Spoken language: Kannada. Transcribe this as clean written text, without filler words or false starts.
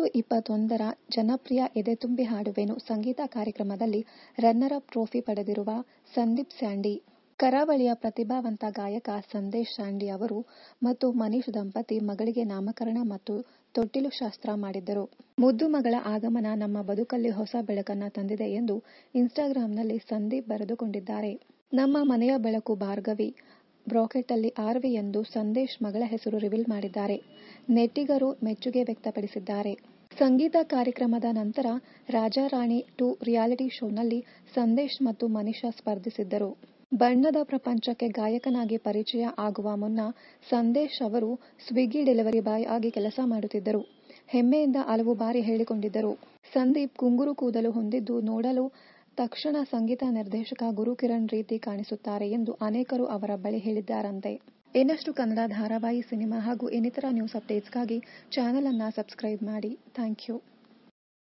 2021ರ ಜನಪ್ರಿಯ ಎದೆತುಂಬಿ ಹಾಡುವೆನು ಸಂಗೀತ ಕಾರ್ಯಕ್ರಮದಲ್ಲಿ ರನ್ನರ್ ಅಪ್ ಟ್ರೋಫಿ ಪಡೆದಿರುವ ಸಂದೀಪ್ ಸ್ಯಾಂಡಿ. ಕರಾವಳಿಯ ಪ್ರತಿಭಾವಂತ ಗಾಯಕ ಸಂದೇಶ್ ಸ್ಯಾಂಡಿ ಅವರು ಮತ್ತು ಮನೀಶ್ ದಂಪತಿ ಮಗಳಿಗೆ ನಾಮಕರಣ ಮತ್ತು ತೊಟ್ಟಿಲು ಶಾಸ್ತ್ರ ಮಾಡಿದ್ದರು. ಮುದ್ದು ಮಗಳ ಆಗಮನ ನಮ್ಮ ಬದುಕಲ್ಲಿ ಹೊಸ ಬೆಳಕನ್ನ ತಂದಿದೆ ಎಂದು ಇನ್ಸ್ಟಾಗ್ರಾಂನಲ್ಲಿ ಸಂದೀಪ್ ಬರೆದುಕೊಂಡಿದ್ದಾರೆ. ನಮ್ಮ ಮನೆಯ ಬೆಳಕು ಭಾರ್ಗವಿ, ಬ್ರಾಕೆಟಲ್ಲಿ ಆರ್ವಿ ಎಂದು ಸಂದೇಶ್ ಮಗಳ ಹೆಸರು ರಿವೀಲ್ ಮಾಡಿದ್ದಾರೆ. ನೆಟ್ಟಿಗರು ಮೆಚ್ಚುಗೆ ವ್ಯಕ್ತಪಡಿಸಿದ್ದಾರೆ. ಸಂಗೀತ ಕಾರ್ಯಕ್ರಮದ ನಂತರ ರಾಜಾ ರಾಣಿ 2 ರಿಯಾಲಿಟಿ ಶೋನಲ್ಲಿ ಸಂದೇಶ್ ಮತ್ತು ಮನೀಷಾ ಸ್ಪರ್ಧಿಸಿದ್ದರು. ಬಣ್ಣದ ಪ್ರಪಂಚಕ್ಕೆ ಗಾಯಕನಾಗಿ ಪರಿಚಯ ಆಗುವ ಮುನ್ನ ಸಂದೇಶ್ ಅವರು ಸ್ವಿಗ್ಗಿ ಡೆಲಿವರಿ ಬಾಯ್ ಆಗಿ ಕೆಲಸ ಮಾಡುತ್ತಿದ್ದರು. ಹೆಮ್ಮೆಯಿಂದ ಹಲವು ಬಾರಿ ಹೇಳಿಕೊಂಡಿದ್ದರು. ಸಂದೀಪ್ ಗುಂಗುರು ಕೂದಲು ಹೊಂದಿದ್ದು ನೋಡಲು ತಕ್ಷಣ ಸಂಗೀತ ನಿರ್ದೇಶಕ ಗುರುಕಿರಣ್ ರೀತಿ ಕಾಣಿಸುತ್ತಾರೆ ಎಂದು ಅನೇಕರು ಅವರ ಬಳಿ ಹೇಳಿದ್ದಾರಂತೆ. ಇನ್ನಷ್ಟು ಕನ್ನಡ ಧಾರಾವಾಹಿ, ಸಿನಿಮಾ ಹಾಗೂ ಇನ್ನಿತರ ನ್ಯೂಸ್ ಅಪ್ಡೇಟ್ಸ್ಗಾಗಿ ಚಾನೆಲ್ ಅನ್ನು ಸಬ್ಸ್ಕ್ರೈಬ್ ಮಾಡಿ. Thank you.